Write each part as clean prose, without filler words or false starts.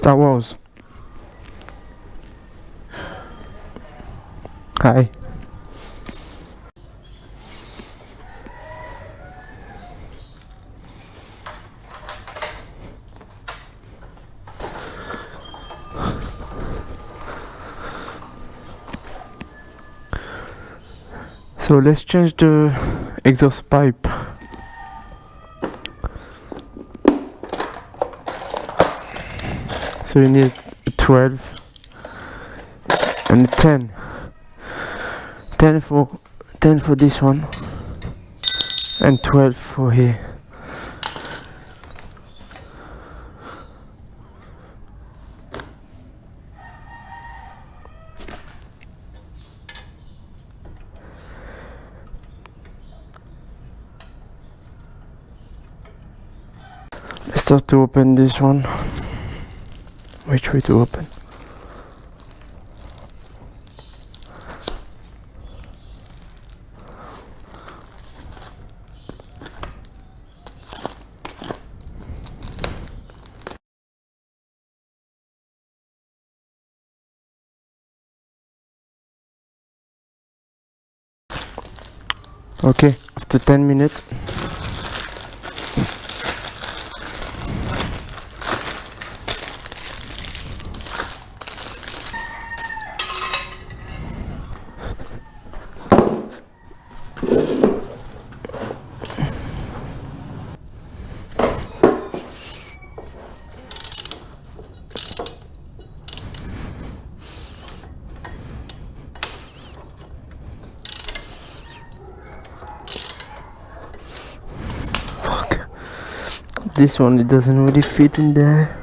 Star Wars. Hi. So let's change the exhaust pipe. So you need a 12 and a 10. 10 for this one and 12 for here. Let's start to open this one. Which way to open? Okay, after 10 minutes. This one, it doesn't really fit in there.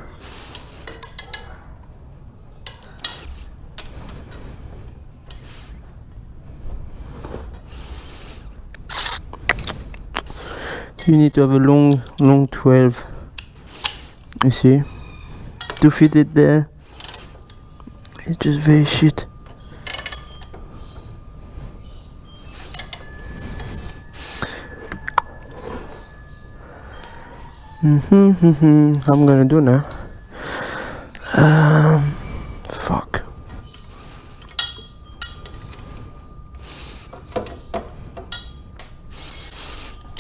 You need to have a long 12. You see, to fit it there, it's just very shit. I'm gonna do now. Fuck.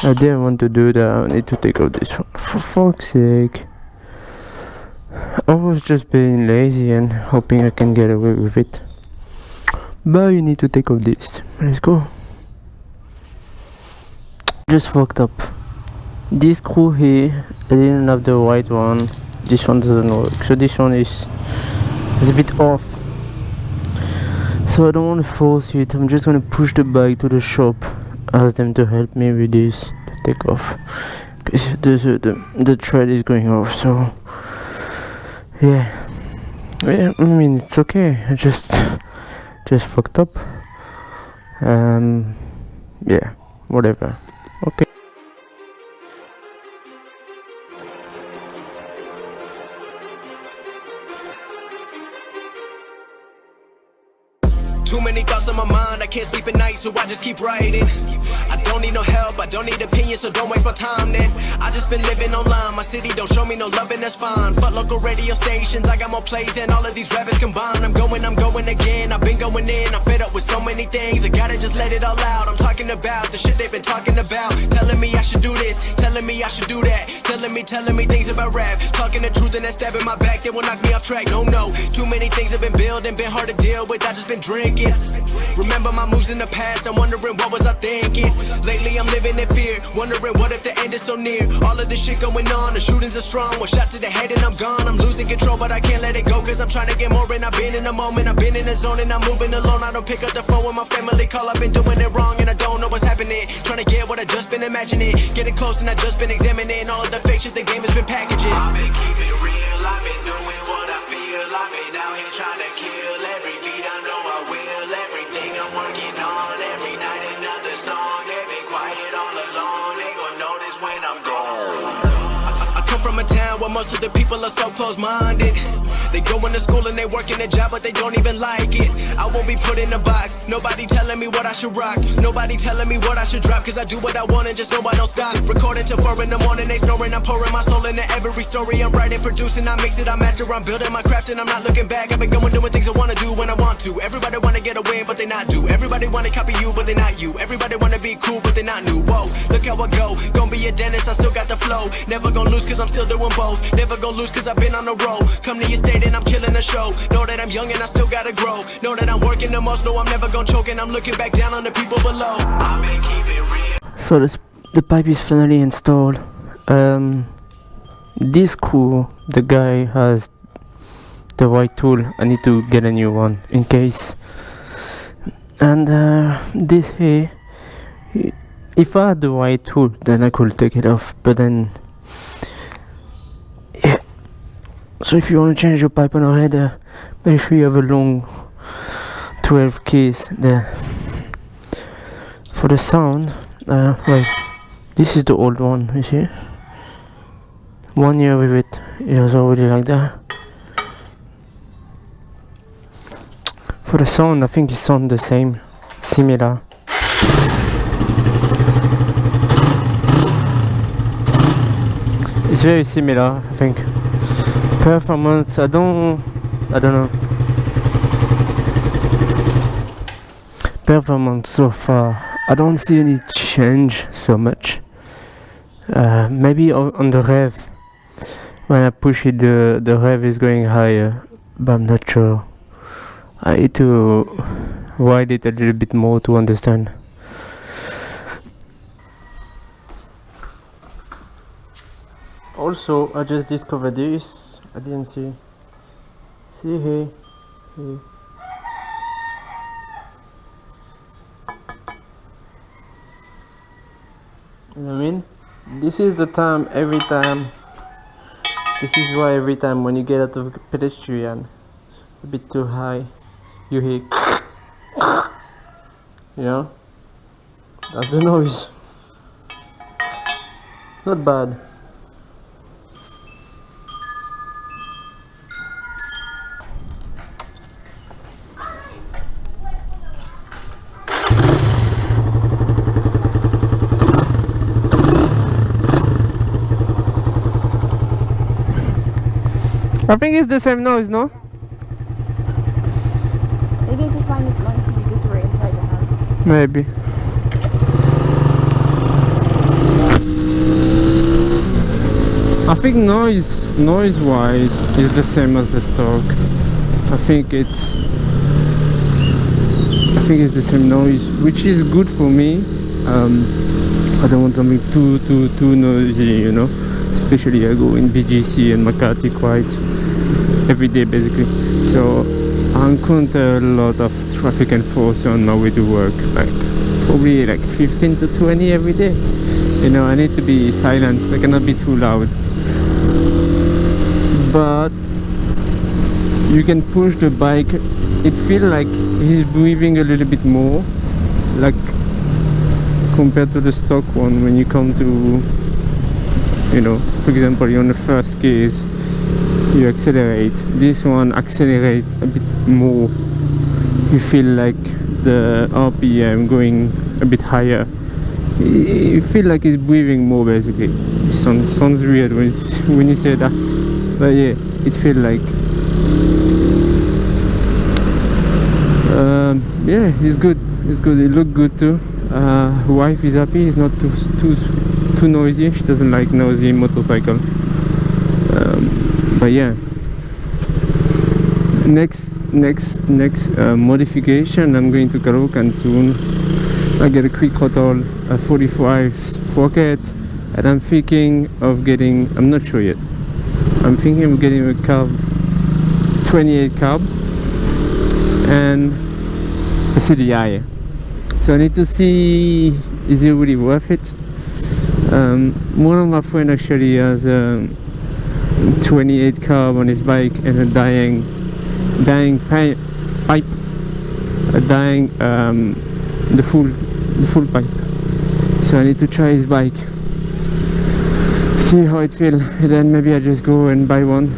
I didn't want to do that. I need to take out this one. For fuck's sake. I was just being lazy and hoping I can get away with it. But you need to take out this. Let's go. Just fucked up. This screw here, I didn't have the right one. This one doesn't work, so this one is a bit off. So I don't want to force it. I'm just gonna push the bike to the shop, ask them to help me with this to take off, because the thread is going off. So yeah, I mean, it's okay. I just fucked up. Yeah, whatever. Okay. Too many thoughts on my mind, I can't sleep at night, so I just keep writing. I don't need no help, I don't need opinions, so don't waste my time then. I just been living online, my city don't show me no love and that's fine. Fuck local radio stations, I got more plays than all of these rappers combined. I'm going again, I've been going in, I'm fed up with so many things, I gotta just let it all out. I'm talking about the shit they've been talking about, telling me I should do this, telling me I should do that, telling me things about rap, talking the truth and that stab in my back that will knock me off track. No, too many things have been building, been hard to deal with, I just been drinking. Remember my moves in the past, I'm wondering what was I thinking. Lately I'm living in fear, wondering what if the end is so near. All of this shit going on, the shootings are strong. One shot to the head and I'm gone. I'm losing control but I can't let it go, cause I'm trying to get more. And I've been in the moment, I've been in the zone, and I'm moving alone. I don't pick up the phone when my family call, I've been doing it wrong and I don't know what's happening. Trying to get what I just been imagining, getting close and I just been examining all of the fake shit the game has been packaging. I've been keeping it real, I've been doing what I feel, I've been out here trying to kill every beat, I know I will, everything I'm working on, every night another song, they've been quiet all alone, they gon' notice when I'm gone. I come from a town where most of the people are so close-minded. They go into school and they work in a job, but they don't even like it. I won't be put in a box. Nobody telling me what I should rock. Nobody telling me what I should drop. Cause I do what I want and just know I don't stop. Recording till 4 in the morning, they snoring. I'm pouring my soul into every story. I'm writing, producing, I mix it, I master. I'm building my craft and I'm not looking back. I've been going doing things I wanna do when I want to. Everybody wanna get a win, but they not do. Everybody wanna copy you, but they not you. Everybody wanna be cool, but they not new. Whoa, look how I go. Gonna be a dentist, I still got the flow. Never gonna lose cause I'm still doing both. Never gonna lose cause I've been on the road. Come to your state and I'm killing the show. Know that I'm young and I still gotta grow. Know that I'm working the most, know I'm never gonna choke. And I'm looking back down on the people below. I've been keeping real. So the pipe is finally installed. This screw, the guy has the right tool. I need to get a new one in case. And this here, if I had the right tool, then I could take it off. But then, yeah. So if you want to change your pipe on a header, make sure you have a long 12 keys there. For the sound, well, this is the old one, you see? 1 year with it, it was already like that. For the sound, I think it sounds the same, similar. It's very similar, I think. Performance, I don't know. Performance so far, I don't see any change so much. Maybe on the rev, when I push it, the rev is going higher, but I'm not sure. I need to ride it a little bit more to understand. Also, I just discovered this. I didn't see. See here. You know what I mean? This is the time every time. This is why every time when you get out of a pedestrian a bit too high, you hear. You know? That's the noise. Not bad. I think it's the same noise, no? Maybe I just find it nice if you just were inside the house. Maybe. I think noise-wise is the same as the stock. I think it's the same noise, which is good for me. I don't want something too noisy, you know. Especially I go in BGC and Makati quite every day basically, so I encounter a lot of traffic enforcement on my way to work, like probably like 15 to 20 every day. You know, I need to be silent, I cannot be too loud. But you can push the bike, it feels like he's breathing a little bit more, like compared to the stock one. When you come to, you know, for example, you're on the first case, you accelerate. This one accelerate a bit more. You feel like the RPM going a bit higher. You feel like it's breathing more basically. It sounds weird when you say that, but yeah, it feels like. Yeah, it's good. It's good. It look good too. Wife is happy. It's not too noisy. She doesn't like noisy motorcycle. But yeah, next modification, I'm going to Karaoke soon. I get a quick throttle, a 45 sprocket, and I'm thinking of getting, I'm not sure yet, I'm thinking of getting a carb, 28 carb and a CDI. So I need to see, is it really worth it? One of my friends actually has a 28 carb on his bike and a dying pipe, the full pipe. So I need to try his bike, See how it feels, and then maybe I just go and buy one.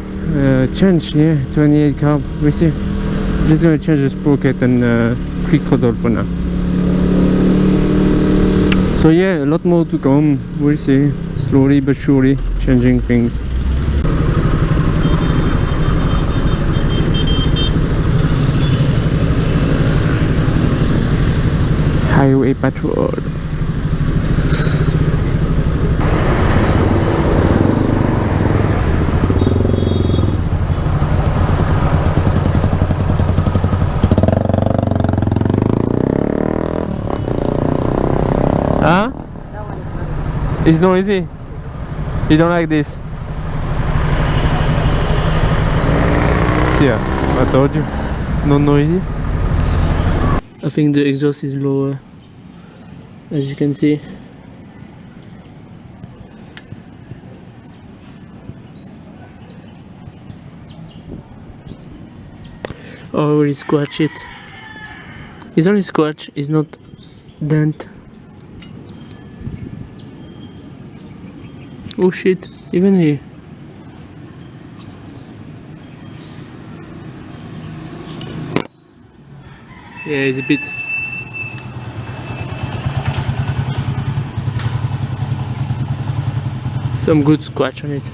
Change, yeah, 28 carb, we see. Just gonna change the sprocket and quick throttle for now. So yeah, a lot more to come, we'll see. Slowly but surely, changing things. Highway patrol. Huh? It's noisy. You don't like this? See, I told you, not noisy. I think the exhaust is lower, as you can see. Oh, really scratch it. It's only scratch, it's not dent. Oh shit, even here. Yeah, it's a bit. Some good scratch on it.